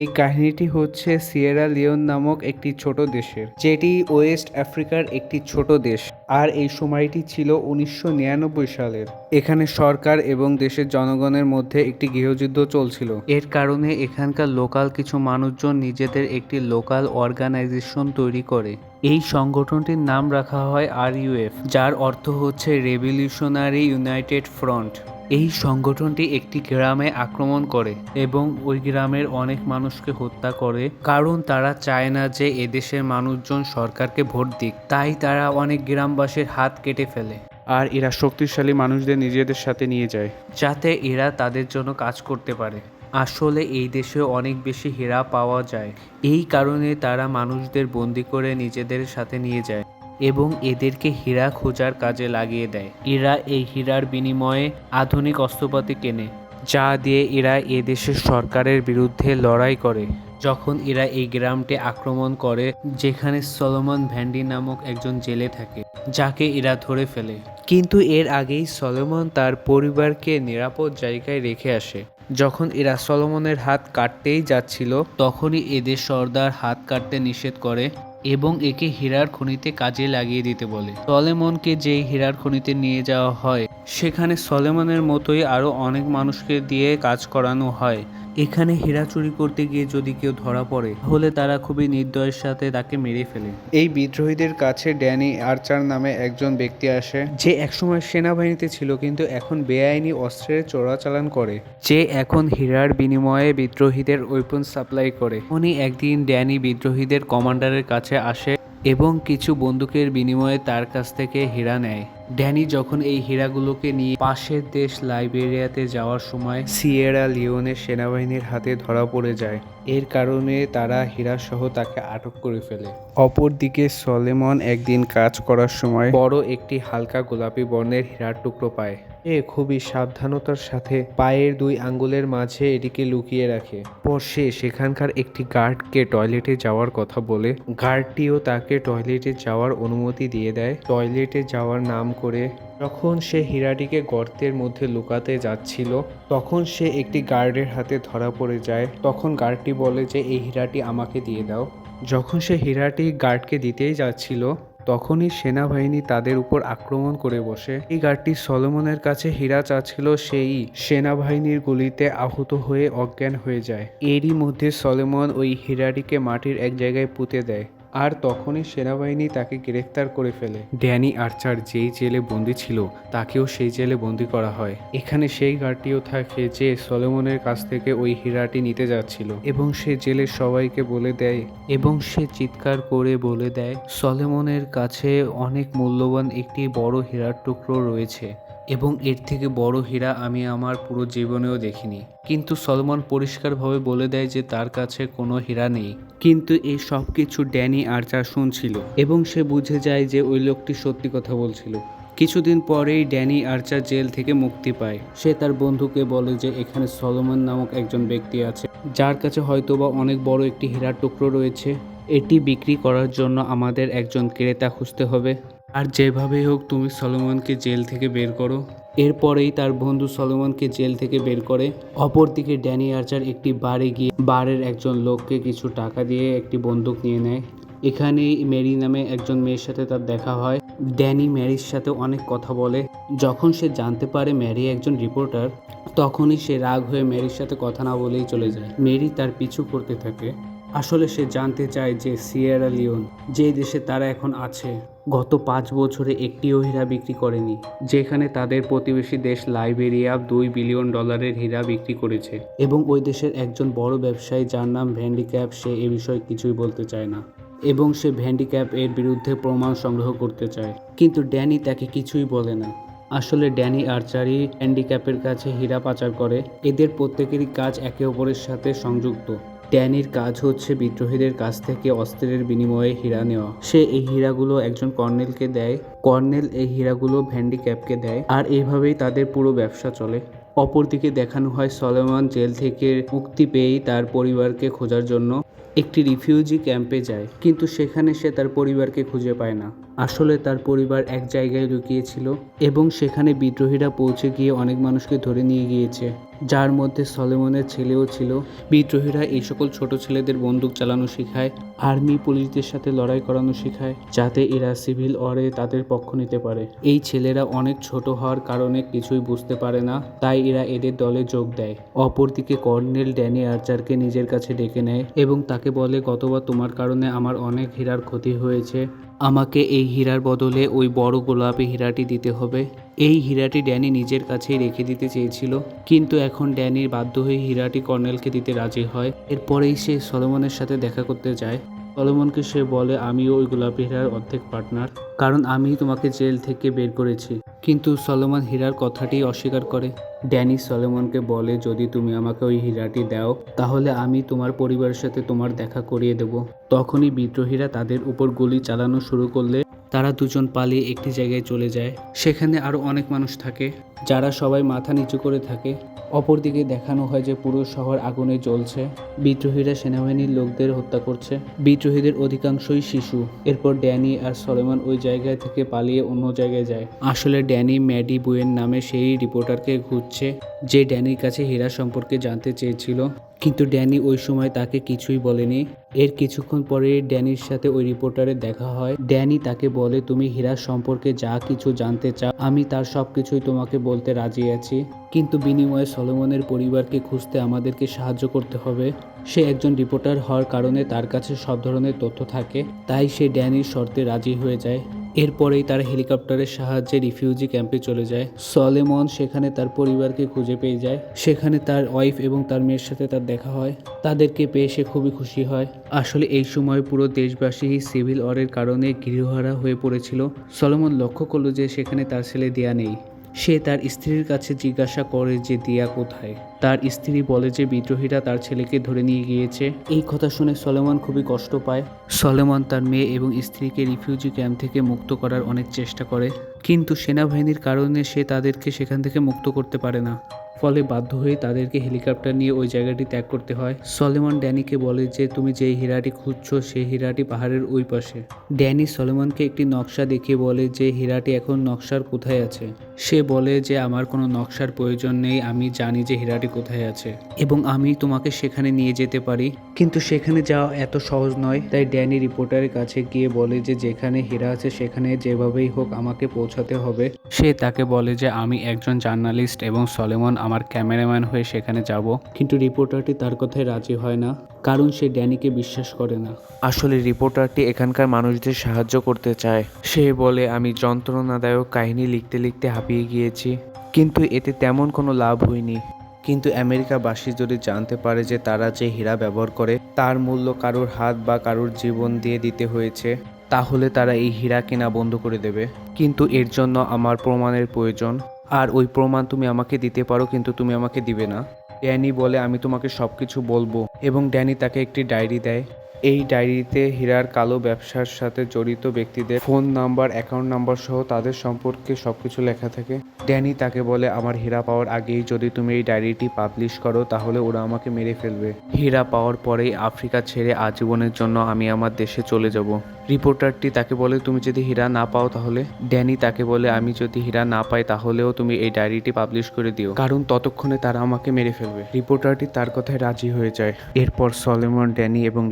এই কাহিনীটি হচ্ছে সিয়েরা লিওন নামক একটি ছোট দেশের, যেটি ওয়েস্ট আফ্রিকার একটি ছোট দেশ। আর এই সময়টি ছিল 1999 সালের। এখানে সরকার এবং দেশের জনগণের মধ্যে একটি গৃহযুদ্ধ চলছিল। এর কারণে এখানকার লোকাল কিছু মানুষজন নিজেদের একটি লোকাল অর্গানাইজেশন তৈরি করে। এই সংগঠনটির নাম রাখা হয় RUF, যার অর্থ হচ্ছে রেভলিউশনারি ইউনাইটেড ফ্রন্ট। এই সংগঠনটি একটি গ্রামে আক্রমণ করে এবং ওই গ্রামের অনেক মানুষকে হত্যা করে, কারণ তারা চায় না যে এদেশের মানুষজন সরকারকে ভোট দিক। তাই তারা অনেক গ্রামবাসীর হাত কেটে ফেলে আর এরা শক্তিশালী মানুষদের নিজেদের সাথে নিয়ে যায়, যাতে এরা তাদের জন্য কাজ করতে পারে। আসলে এই দেশে অনেক বেশি হীরা পাওয়া যায়, এই কারণে তারা মানুষদের বন্দি করে নিজেদের সাথে নিয়ে যায় এবং এদেরকে হীরা খোঁজার কাজে লাগিয়ে দেয়। এরা এই হীরার বিনিময়ে আধুনিক অস্ত্রপাতি কেনে, যা দিয়ে এরা এদেশের সরকারের বিরুদ্ধে লড়াই করে। যখন এরা এই গ্রামটি আক্রমণ করে, যেখানে সলোমন ভ্যান্ডি নামক একজন জেলে থাকে, যাকে এরা ধরে ফেলে। কিন্তু এর আগেই সলোমন তার পরিবারকে নিরাপদ জায়গায় রেখে আসে। যখন এরা সলোমনের হাত কাটতেই যাচ্ছিল, তখনই এদের সর্দার হাত কাটতে নিষেধ করে এবং একে হীরার খনিতে কাজে লাগিয়ে দিতে বলে। সলোমনকে যেই হীরার খনিতে নিয়ে যাওয়া হয়, সেখানে সলোমনের মতোই আরও অনেক মানুষকে দিয়ে কাজ করানো হয়। এখানে হীরা চুরি করতে গিয়ে যদি কেউ ধরা পড়ে, তাহলে তারা খুবই নির্দয়ের সাথে তাকে মেরে ফেলে। এই বিদ্রোহীদের কাছে ড্যানি আর্চার নামে একজন ব্যক্তি আসে, যে একসময় সেনাবাহিনীতে ছিল কিন্তু এখন বেআইনি অস্ত্রের চোরাচালান করে, যে এখন হীরার বিনিময়ে বিদ্রোহীদের ওয়েপন সাপ্লাই করে। উনি একদিন ড্যানি বিদ্রোহীদের কমান্ডারের কাছে আসে এবং কিছু বন্দুকের বিনিময়ে তার কাছ থেকে হীরা নেয়। ড্যানি যখন এই হীরাগুলোকে নিয়ে পাশের দেশ লাইবেরিয়াতে যাওয়ার সময় সিয়েরা লিওনের সেনাবাহিনীর হাতে ধরা পড়ে যায়। এর কারণে তারা হীরাসহ তাকে আটক করে ফেলে। অপরদিকে সলোমন একদিন কাজ করার সময় বড় একটি হালকা গোলাপি বর্ণের হীরার টুকরো পায়। সে খুবই সাবধানতার সাথে পায়ের 2 আঙ্গুলের মাঝে এটিকে লুকিয়ে রাখে। পর সে সেখানকার একটি গার্ডকে টয়লেটে যাওয়ার কথা বলে, গার্ডটিও তাকে টয়লেটে যাওয়ার অনুমতি দিয়ে দেয়। টয়লেটে যাওয়ার নাম করে যখন সে হীরাটিকে গর্তের মধ্যে লুকাতে যাচ্ছিল, তখন সে একটি গার্ডের হাতে ধরা পড়ে যায়। তখন গার্ডটি বলে যে এই হীরাটি আমাকে দিয়ে দাও। যখন সে হীরাটি গার্ডকে দিতেই যাচ্ছিল, তখনই সেনাবাহিনী তাদের উপর আক্রমণ করে বসে। এই গার্ডটি সলোমনের কাছে হীরা চাচ্ছিল, সেই সেনাবাহিনীর গুলিতে আহত হয়ে অজ্ঞান হয়ে যায়। এরই মধ্যে সলোমন ওই হীরাটিকে মাটির এক জায়গায় পুঁতে দেয়, আর তখনই সেনাবাহিনী তাকে গ্রেফতার করে ফেলে। ড্যানি আর্চার যেই জেলে বন্দি ছিল, তাকেও সেই জেলে বন্দি করা হয়। এখানে সেই গার্ডটিও থাকে যে সলোমনের কাছ থেকে ওই হীরাটি নিতে যাচ্ছিল, এবং সে জেলের সবাইকে বলে দেয় এবং সে চিৎকার করে বলে দেয় সলোমনের কাছে অনেক মূল্যবান একটি বড় হীরার টুকরো রয়েছে এবং এর থেকে বড় হীরা আমি আমার পুরো জীবনেও দেখিনি। কিন্তু সলোমন পরিষ্কারভাবে বলে দেয় যে তার কাছে কোনো হীরা নেই। কিন্তু এই সব কিছু ড্যানি আর্চার শুনছিল এবং সে বুঝে যায় যে ওই লোকটি সত্যি কথা বলছিল। কিছুদিন পরেই ড্যানি আর্চার জেল থেকে মুক্তি পায়। সে তার বন্ধুকে বলে যে এখানে সলোমন নামক একজন ব্যক্তি আছে, যার কাছে হয়তোবা অনেক বড় একটি হীরার টুকরো রয়েছে। এটি বিক্রি করার জন্য আমাদের একজন ক্রেতা খুঁজতে হবে, আর যেভাবেই হোক তুমি সলোমনকে জেল থেকে বের করো। এরপরেই তার বন্ধু সলোমনকে জেল থেকে বের করে। অপরদিকে ড্যানি আর্চার একটি বারে গিয়ে বারের একজন লোককে কিছু টাকা দিয়ে একটি বন্দুক নিয়ে নেয়। এখানেই মেরি নামে একজন মেয়ের সাথে তার দেখা হয়। ড্যানি ম্যারির সাথে অনেক কথা বলে। যখন সে জানতে পারে ম্যারি একজন রিপোর্টার, তখনই সে রাগ হয়ে মেরির সাথে কথা না বলেই চলে যায়। মেরি তার পিছু করতে থাকে। আসলে সে জানতে চায় যে সিয়েরা লিওন, যে দেশে তারা এখন আছে, গত 5 বছরে একটিও হীরা বিক্রি করেনি, যেখানে তাদের প্রতিবেশী দেশ লাইবেরিয়া $2 বিলিয়ন হীরা বিক্রি করেছে। এবং ওই দেশের একজন বড় ব্যবসায়ী, যার নাম ভ্যান্ডিক্যাপ, সে এ বিষয়ে কিছুই বলতে চায় না এবং সে ভ্যান্ডিক্যাপ এর বিরুদ্ধে প্রমাণ সংগ্রহ করতে চায়। কিন্তু ড্যানি তাকে কিছুই বলে না। আসলে ড্যানি আর্চারই হ্যান্ডিক্যাপের কাছে হীরা পাচার করে। এদের প্রত্যেকেরই কাজ একে অপরের সাথে সংযুক্ত। ড্যানির কাজ হচ্ছে বিদ্রোহীদের কাছ থেকে অস্ত্রের বিনিময়ে হীরা নেওয়া। সে এই হীরাগুলো একজন কর্নেলকে দেয়, কর্নেল এই হীরাগুলো ভ্যান্ডিক্যাপকে দেয়, আর এইভাবেই তাদের পুরো ব্যবসা চলে। অপরদিকে দেখানো হয় সলোমন জেল থেকে মুক্তি পেয়েই তার পরিবারকে খোঁজার জন্য একটি রিফিউজি ক্যাম্পে যায়, কিন্তু সেখানে সে তার পরিবারকে খুঁজে পায় না। আসলে তার পরিবার এক জায়গায় লুকিয়েছিল এবং সেখানে বিদ্রোহীরা পৌঁছে গিয়ে অনেক মানুষকে ধরে নিয়ে গিয়েছে। যার মধ্যে সলোমনের ছেলেও ছিল। বিদ্রোহীরা এই সকল ছোট ছেলেদের বন্দুক চালানো শেখায়, আর্মি পুলিশদের সাথে লড়াই করানো শেখায়, যাতে এরা সিভিল ওয়ারে তাদের পক্ষ নিতে পারে। এই ছেলেরা অনেক ছোট হওয়ার কারণে কিছুই বুঝতে পারে না, তাই এরা এদের দলে যোগ দেয়। অপরদিকে কর্নেল ড্যানি আর্চারকে নিজের কাছে ডেকে নেয় এবং তাকে বলে, গতবার তোমার কারণে আমার অনেক হীরার ক্ষতি হয়েছে, আমাকে এই হীরার বদলে ওই বড় গোলাপি হীরাটি দিতে হবে। এই হীরাটি ড্যানি নিজের কাছেই রেখে দিতে চেয়েছিল, কিন্তু এখন ড্যানির বাধ্য হয়ে হীরাটি কর্নেলকে দিতে রাজি হয়। এরপরেই সে সলোমনের সাথে দেখা করতে যায়। সলোমনকে সে বলে, আমিও ওই গোলাপি হীরার অর্ধেক পার্টনার, কারণ আমি তোমাকে জেল থেকে বের করেছি। কিন্তু সলোমন হীরার কথাটি অস্বীকার করে। ড্যানি সলোমনকে বলে, যদি তুমি আমাকে ওই হীরাটি দাও তাহলে আমি তোমার পরিবারের সাথে তোমার দেখা করিয়ে দেব। তখনই বিদ্রোহীরা তাদের উপর গুলি চালানো শুরু করলে তারা দুজন পালিয়ে একটি জায়গায় চলে যায়। সেখানে আরও অনেক মানুষ থাকে, যারা সবাই মাথা নিচু করে থাকে। অপরদিকে দেখানো হয় যে পুরো শহর আগুনে জ্বলছে। বিদ্রোহীরা সেনাবাহিনীর লোকদের হত্যা করছে। বিদ্রোহীদের অধিকাংশই শিশু। এরপর ড্যানি আর সলোমন ওই জায়গা থেকে পালিয়ে অন্য জায়গায় যায়। আসলে ড্যানি ম্যাডি বুয়েন নামে সেই রিপোর্টারকে খুঁজছে, যে ড্যানির কাছে হীরা সম্পর্কে জানতে চেয়েছিল, কিন্তু ড্যানি ওই সময় তাকে কিছুই বলেনি। এর কিছুক্ষণ পরে ড্যানির সাথে ওই রিপোর্টারের দেখা হয়। ড্যানি তাকে বলে, তুমি হীরা সম্পর্কে যা কিছু জানতে চাও আমি তার সব কিছুই তোমাকে বলতে রাজি আছি, কিন্তু বিনিময়ে সলোমনের পরিবারকে খুঁজতে আমাদেরকে সাহায্য করতে হবে। সে একজন রিপোর্টার হওয়ার কারণে তার কাছে সব ধরনের তথ্য থাকে, তাই সে ড্যানির শর্তে রাজি হয়ে যায়। এরপরেই তারা হেলিকপ্টারের সাহায্যে রিফিউজি ক্যাম্পে চলে যায়। সলোমন সেখানে তার পরিবারকে খুঁজে পেয়ে যায়। সেখানে তার ওয়াইফ এবং তার মেয়ের সাথে তার দেখা হয়। তাদেরকে পেয়ে সে খুবই খুশি হয়। আসলে এই সময় পুরো দেশবাসী সিভিল ওয়ারের কারণে গৃহহারা হয়ে পড়েছিল। সলোমন লক্ষ্য করল যে সেখানে তার ছেলে দিয়া নেই। সে তার স্ত্রীর কাছে জিজ্ঞাসা করে যে দিয়া কোথায়। তার স্ত্রী বলে যে বিদ্রোহীরা তার ছেলেকে ধরে নিয়ে গিয়েছে। এই কথা শুনে সলোমন খুবই কষ্ট পায়। সলোমন তার মেয়ে এবং স্ত্রীকে রিফিউজি ক্যাম্প থেকে মুক্ত করার অনেক চেষ্টা করে, কিন্তু সেনাবাহিনীর কারণে সে তাদেরকে সেখান থেকে মুক্ত করতে পারে না। ফলে বাধ্য হয়ে তাদেরকে হেলিকপ্টার নিয়ে ওই জায়গাটি ত্যাগ করতে হয়। সলোমন ড্যানিকে বলে যে তুমি যে হীরাটি খুঁজছো সেই হীরাটি পাহাড়ের ওই পাশে। ড্যানি সলোমনকে একটি নকশা দেখিয়ে বলে যে হীরাটি এখন নকশার কোথায় আছে। সে বলে যে আমার কোনো নকশার প্রয়োজন নেই, আমি জানি যে হীরাটি কোথায় আছে এবং আমি তোমাকে সেখানে নিয়ে যেতে পারি। কিন্তু সেখানে যাওয়া এত সহজ নয়। তাই ড্যানি রিপোর্টারের কাছে গিয়ে বলে যে যেখানে হীরা আছে সেখানে যেভাবেই হোক আমাকে পৌঁছাতে হবে। সে তাকে বলে যে আমি একজন জার্নালিস্ট এবং সলোমন আমার ক্যামেরাম্যান হয়ে সেখানে যাব। কিন্তু রিপোর্টারটি তার কথায় রাজি হয় না, কারণ সে ড্যানিকে বিশ্বাস করে না। আসলে রিপোর্টারটি এখানকার মানুষদের সাহায্য করতে চায়। সে বলে, আমি যন্ত্রণাদায়ক কাহিনী লিখতে লিখতে হাঁপিয়ে গিয়েছি, কিন্তু এতে তেমন কোনো লাভ হয়নি। কিন্তু আমেরিকাবাসী যদি জানতে পারে যে তারা যে হীরা ব্যবহার করে তার মূল্য কারোর হাত বা কারোর জীবন দিয়ে দিতে হয়েছে, তাহলে তারা এই হীরা কেনা বন্ধ করে দেবে। কিন্তু এর জন্য আমার প্রমাণের প্রয়োজন, আর ওই প্রমাণ তুমি আমাকে দিতে পারো, কিন্তু তুমি আমাকে দিবে না। ড্যানি বলে, আমি তোমাকে সব কিছু বলবো, এবং ড্যানি তাকে একটি ডায়েরি দেয়। এই ডায়েরিতে হীরার কালো ব্যবসার সাথে জড়িত ব্যক্তিদের ফোন নাম্বার, অ্যাকাউন্ট নাম্বার সহ তাদের সম্পর্কে সবকিছু লেখা থাকে। ড্যানি তাকে বলে, আমার হীরা পাওয়ার আগেই যদি তুমি এই ডায়েরিটি পাবলিশ করো তাহলে ওরা আমাকে মেরে ফেলবে। হীরা পাওয়ার পরেই আফ্রিকা ছেড়ে আজীবনের জন্য আমি আমার দেশে চলে যাব। রিপোর্টারটি তাকে বলে, তুমি যদি হীরা না পাও তাহলে? ড্যানি তাকে বলে, আমি যদি হীরা না পাই তাহলেও তুমি এই ডায়েরিটি পাবলিশ করে দিও, কারণ ততক্ষণে তারা আমাকে মেরে ফেলবে। রিপোর্টারটি তার কথায় রাজি হয়ে যায়। এরপর সলোমন, ড্যানি এবং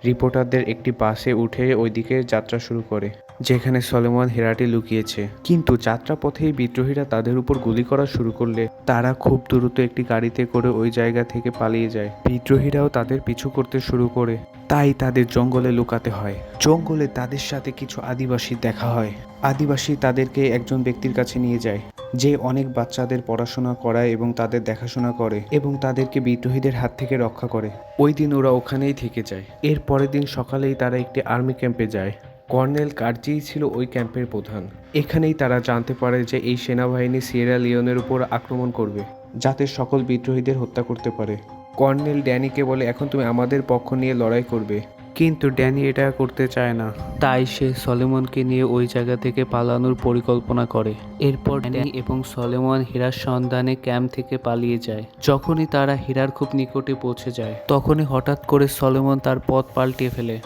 রিপোর্টারদের একটি বাসে উঠে ওইদিকে যাত্রা শুরু করে যেখানে সলোমন হীরাটি লুকিয়েছে। কিন্তু যাত্রাপথেই বিদ্রোহীরা তাদের উপর গুলি করা শুরু করলে তারা খুব দ্রুত একটি গাড়িতে করে ওই জায়গা থেকে পালিয়ে যায়। বিদ্রোহীরাও তাদের পিছু করতে শুরু করে, তাই তাদের জঙ্গলে লুকাতে হয়। জঙ্গলে তাদের সাথে কিছু আদিবাসী দেখা হয়। আদিবাসী তাদেরকে একজন ব্যক্তির কাছে নিয়ে যায়, যে অনেক বাচ্চাদের পড়াশোনা করায় এবং তাদের দেখাশোনা করে এবং তাদেরকে বিদ্রোহীদের হাত থেকে রক্ষা করে। ওই দিন ওরা ওখানেই থেকে যায়। এর পরের দিন সকালেই তারা একটি আর্মি ক্যাম্পে যায়। কর্নেল কার্জিই ছিল ওই ক্যাম্পের প্রধান। এখানেই তারা জানতে পারে যে এই সেনাবাহিনী সিয়েরা লিওনের উপর আক্রমণ করবে, যাতে সকল বিদ্রোহীদের হত্যা করতে পারে। কর্নেল ড্যানিকে বলে, এখন তুমি আমাদের পক্ষ নিয়ে লড়াই করবে, কিন্তু ড্যানি এটা করতে চায় না। তাই সে সলোমনকে নিয়ে ওই জায়গা থেকে পালানোর পরিকল্পনা করে। এরপর ড্যানি এবং সলোমন হীরার সন্ধানে ক্যাম্প থেকে পালিয়ে যায়। যখনই তারা হীরার খুব নিকটে পৌঁছে যায় তখনই হঠাৎ করে সলোমন তার পথ পাল্টিয়ে ফেলে।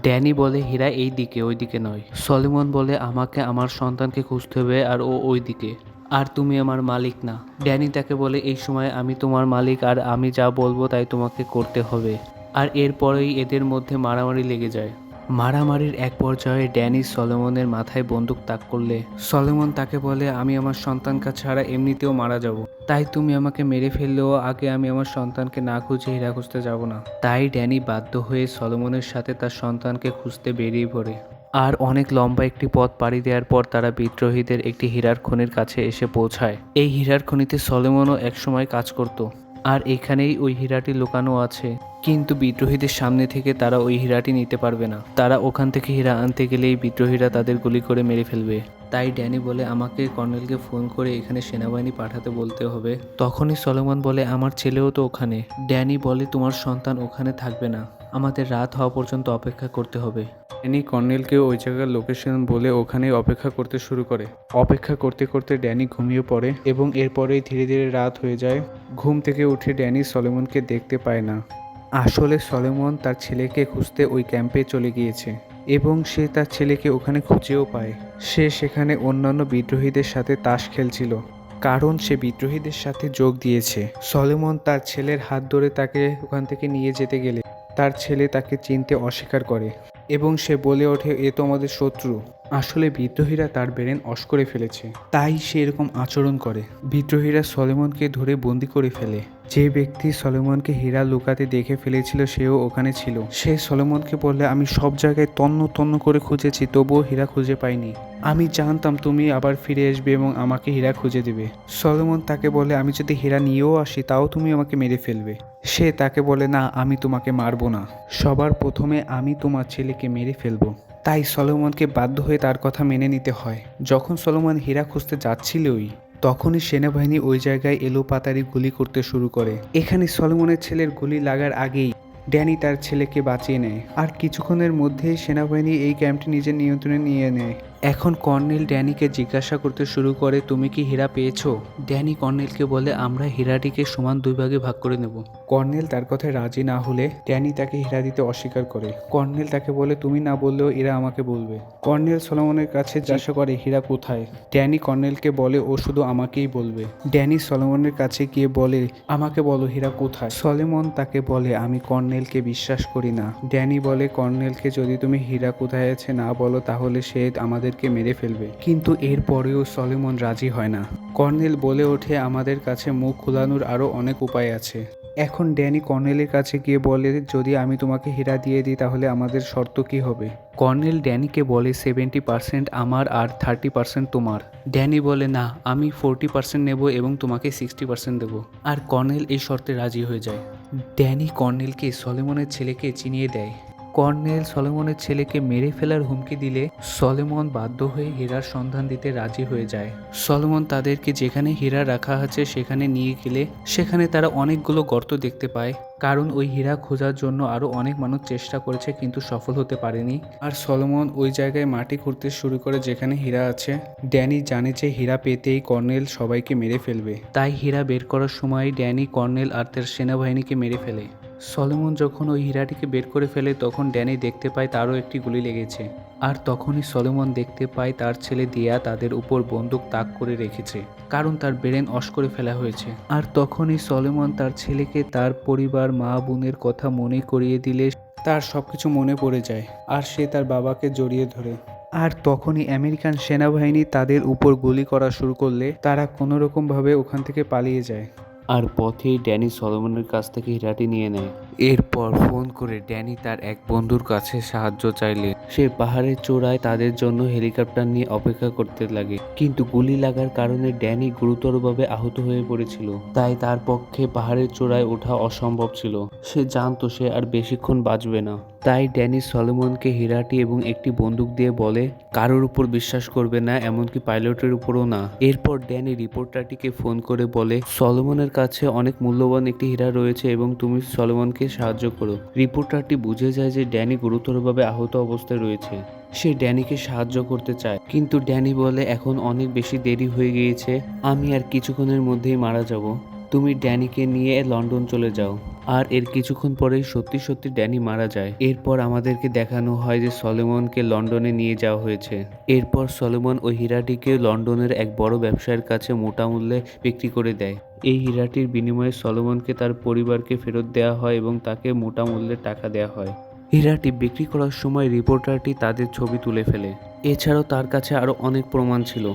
ড্যানি বলে, হীরা এই দিকে, ওই দিকে নয়। সলোমন বলে, আমাকে আমার সন্তানকে খুঁজতে হবে আর ও ওই দিকে। আর তুমি আমার মালিক না। ড্যানি তাকে বলে এই সময় আমি তোমার মালিক আর আমি যা বলবো তাই তোমাকে করতে হবে। আর এরপরেই এদের মধ্যে মারামারি লেগে যায়। মারামারির এক পর্যায়ে ড্যানি সলোমনের মাথায় বন্দুক তাক করলে সলোমন তাকে বলে আমি আমার সন্তানকে ছাড়া এমনিতেও মারা যাব, তাই তুমি আমাকে মেরে ফেললেও আগে আমি আমার সন্তানকে না খুঁজে হীরা খুঁজতে যাব না। তাই ড্যানি বাধ্য হয়ে সলোমনের সাথে তার সন্তানকে খুঁজতে বেরিয়ে পড়ে। আর অনেক লম্বা একটি পথ পাড়ি দেওয়ার পর তারা বিদ্রোহীদের একটি হীরার খনির কাছে এসে পৌঁছায়। এই হীরার খনিতে সলোমনও একসময় কাজ করত, আর এখানেই ওই হীরাটি লুকানো আছে। কিন্তু বিদ্রোহীদের সামনে থেকে তারা ওই হীরাটি নিতে পারবে না। তারা ওখান থেকে হীরা আনতে গেলেই বিদ্রোহীরা তাদের গুলি করে মেরে ফেলবে। তাই ড্যানি বলে আমাকে কর্নেলকে ফোন করে এখানে সেনাবাহিনী পাঠাতে বলতে হবে। তখনই সলোমন বলে আমার ছেলেও তো ওখানে। ড্যানি বলে তোমার সন্তান ওখানে থাকবে না, আমাদের রাত হওয়া পর্যন্ত অপেক্ষা করতে হবে। ড্যানি কর্নেলকে ওই জায়গার লোকেশন বলে ওখানেই অপেক্ষা করতে শুরু করে। অপেক্ষা করতে করতে ড্যানি ঘুমিয়ে পড়ে এবং এরপরেই ধীরে ধীরে রাত হয়ে যায়। ঘুম থেকে উঠে ড্যানি সলোমনকে দেখতে পায় না। আসলে সলোমন তার ছেলেকে খুঁজতে ওই ক্যাম্পে চলে গিয়েছে এবং সে তার ছেলেকে ওখানে খুঁজেও পায়। সে সেখানে অন্যান্য বিদ্রোহীদের সাথে তাস খেলছিল, কারণ সে বিদ্রোহীদের সাথে যোগ দিয়েছে। সলোমন তার ছেলের হাত ধরে তাকে ওখান থেকে নিয়ে যেতে গেলে তার ছেলে তাকে চিনতে অস্বীকার করে এবং সে বলে ওঠে এ তো আমাদের শত্রু। আসলে বিদ্রোহীরা তার ব্রেন অশ করে ফেলেছে, তাই সে এরকম আচরণ করে। বিদ্রোহীরা সলোমনকে ধরে বন্দি করে ফেলে। যে ব্যক্তি সলোমনকে হীরা লুকাতে দেখে ফেলেছিল সেও ওখানে ছিল। সে সলোমনকে বললে আমি সব জায়গায় তন্ন তন্ন করে খুঁজেছি, তবুও হীরা খুঁজে পাইনি। আমি জানতাম তুমি আবার ফিরে আসবে এবং আমাকে হীরা খুঁজে দেবে। সলোমন তাকে বলে আমি যদি হীরা নিয়েও আসি তাও তুমি আমাকে মেরে ফেলবে। সে তাকে বলে না, আমি তোমাকে মারবো না, সবার প্রথমে আমি তোমার ছেলেকে মেরে ফেলবো। তাই সলোমনকে বাধ্য হয়ে তার কথা মেনে নিতে হয়। যখন সলোমন হীরা খুঁজতে যাচ্ছিলই তখনই সেনাবাহিনী ওই জায়গায় এলোপাতাড়ি গুলি করতে শুরু করে। এখানে সলোমনের ছেলের গুলি লাগার আগেই ড্যানি তার ছেলেকে বাঁচিয়ে নেয়। আর কিছুক্ষণের মধ্যেই সেনাবাহিনী এই ক্যাম্পটি নিজের নিয়ন্ত্রণে নিয়ে নেয়। এখন কর্নেল ড্যানিকে জিজ্ঞাসা করতে শুরু করে তুমি কি হীরা পেয়েছো? ড্যানি কর্নেলকে বলে আমরা হীরাটিকে সমান দুই ভাগে ভাগ করে নেব। কর্নেল তার কথায় রাজি না হলে ড্যানি তাকে হীরা দিতে অস্বীকার করে। কর্নেল তাকে বলে তুমি না বললেও এরা আমাকে বলবে। কর্নেল সলোমনের কাছে জিজ্ঞাসা করে হীরা কোথায়। ড্যানি কর্নেলকে বলে ও শুধু আমাকেই বলবে। ড্যানি সলোমনের কাছে গিয়ে বলে আমাকে বলো হীরা কোথায়। সলোমন তাকে বলে আমি কর্নেলকে বিশ্বাস করি না। ড্যানি বলে কর্নেলকে যদি তুমি হীরা কোথায় আছে না বলো তাহলে সে আমাদেরকে মেরে ফেলবে। কিন্তু এরপরেও সলোমন রাজি হয় না। কর্নেল বলে ওঠে আমাদের কাছে মুখ খোলানোর আরো অনেক উপায় আছে। এখন ড্যানি কর্নেলের কাছে গিয়ে বলে যদি আমি তোমাকে হীরা দিয়ে দিই তাহলে আমাদের শর্ত কি হবে। কর্নেল ড্যানিকে বলে 70% আমার আর 30% তোমার। ড্যানি বলে না, আমি 40% নেব এবং তোমাকে 60% দেবো। আর কর্নেল এই শর্তে রাজি হয়ে যায়। ড্যানি কর্নেলকে সলোমনের ছেলেকে চিনিয়ে দেয়। কর্নেল সলোমনের ছেলেকে মেরে ফেলার হুমকি দিলে সলোমন বাধ্য হয়ে হীরার সন্ধান দিতে রাজি হয়ে যায়। সলোমন তাদেরকে যেখানে হীরা রাখা আছে সেখানে নিয়ে গেলে সেখানে তারা অনেকগুলো গর্ত দেখতে পায়, কারণ ওই হীরা খোঁজার জন্য আরো অনেক মানুষ চেষ্টা করেছে কিন্তু সফল হতে পারেনি। আর সলোমন ওই জায়গায় মাটি খুঁড়তে শুরু করে যেখানে হীরা আছে। ড্যানি জানে যে হীরা পেতেই কর্নেল সবাইকে মেরে ফেলবে, তাই হীরা বের করার সময় ড্যানি কর্নেল আর তার সেনাবাহিনীকে মেরে ফেলে। সলোমন যখন ওই হীরাটিকে বের করে ফেলে তখন ড্যানি দেখতে পায় তারও একটি গুলি লেগেছে। আর তখনই সলোমন দেখতে পায় তার ছেলে দিয়া তাদের উপর বন্দুক তাক করে রেখেছে, কারণ তার ব্রেন অশ করে ফেলা হয়েছে। আর তখনই সলোমন তার ছেলেকে তার পরিবার মা বোনের কথা মনে করিয়ে দিলে তার সবকিছু মনে পড়ে যায় আর সে তার বাবাকে জড়িয়ে ধরে। আর তখনই আমেরিকান সেনাবাহিনী তাদের উপর গুলি করা শুরু করলে তারা কোনোরকমভাবে ওখান থেকে পালিয়ে যায়। আর পথেই ড্যানি সলোমনের কাছ থেকে হীরাটি নিয়ে নেয়। এরপর ফোন করে ড্যানি তার এক বন্ধুর কাছে সাহায্য চাইলে সে পাহাড়ের চূড়ায় তাদের জন্য হেলিকপ্টার নিয়ে অপেক্ষা করতে লাগে। কিন্তু গুলি লাগার কারণে ড্যানি গুরুতরভাবে আহত হয়ে পড়েছিল, তাই তার পক্ষে পাহাড়ের চূড়ায় ওঠা অসম্ভব ছিল। সে জানতো সে আর বেশিক্ষণ বাঁচবে না। তাই ড্যানি সলোমনকে হীরাটি এবং একটি বন্দুক দিয়ে বলে কারোর উপর বিশ্বাস করবে না, এমনকি পাইলটের উপরও না। এরপর ড্যানি রিপোর্টারটিকে ফোন করে বলে সলোমনের কাছে অনেক মূল্যবান একটি হীরা রয়েছে এবং তুমি সলোমনকে সাহায্য করো। রিপোর্টারটি বুঝে যায় যে ড্যানি গুরুতরভাবে আহত অবস্থায় রয়েছে। সে ড্যানিকে সাহায্য করতে চায়, কিন্তু ড্যানি বলে এখন অনেক বেশি দেরি হয়ে গিয়েছে, আমি আর কিছুক্ষণের মধ্যেই মারা যাব। তুমি ড্যানিকে নিয়ে লন্ডন চলে যাও। আর এর কিছুক্ষণ পরেই সত্যি সত্যি ড্যানি মারা যায়। এরপর আমাদেরকে দেখানো হয় যে সলোমনকে লন্ডনে নিয়ে যাওয়া হয়েছে। এরপর সলোমন ওই হীরাটিকে লন্ডনের এক বড় ব্যবসায়ীর কাছে মোটা মূল্যে বিক্রি করে দেয়। এই হীরাটির বিনিময়ে সলোমনকে তার পরিবারকে ফেরত দেওয়া হয় এবং তাকে মোটা মূল্যের টাকা দেওয়া হয়। হীরাটি বিক্রি করার সময় রিপোর্টারটি তাদের ছবি তুলে ফেলে। এছাড়াও তার কাছে আরও অনেক প্রমাণ ছিল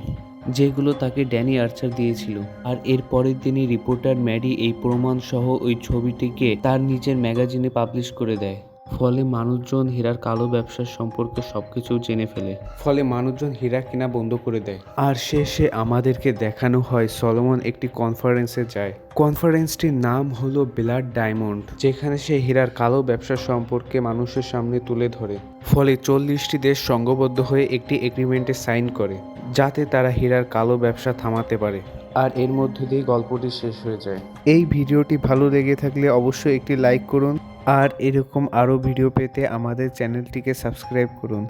যেগুলো তাকে ড্যানি আর্চার দিয়েছিল। আর এর পরের দিনই রিপোর্টার ম্যাডি এই প্রমাণ সহ ওই ছবিটিকে তার নিজের ম্যাগাজিনে পাবলিশ করে দেয়। ফলে মানুষজন হীরার কালো ব্যবসার সম্পর্কে সবকিছু জেনে ফেলে। ফলে মানুষজন হীরা কেনা বন্ধ করে দেয়। আর শেষে আমাদেরকে দেখানো হয় সলোমন একটি কনফারেন্সে যায়। কনফারেন্সটির নাম হলো ব্লাড ডায়মন্ড, যেখানে সে হীরার কালো ব্যবসা সম্পর্কে মানুষের সামনে তুলে ধরে। ফলে 40টি দেশ সংঘবদ্ধ হয়ে একটি এগ্রিমেন্টে সাইন করে, যাতে তারা হীরার কালো ব্যবসা থামাতে পারে। আর এর মধ্য দিয়ে গল্পটি শেষ হয়ে যায়। এই ভিডিওটি ভালো লেগে থাকলে অবশ্যই একটি লাইক করুন, আর এরকম আরও ভিডিও পেতে আমাদের চ্যানেলটিকে সাবস্ক্রাইব করুন।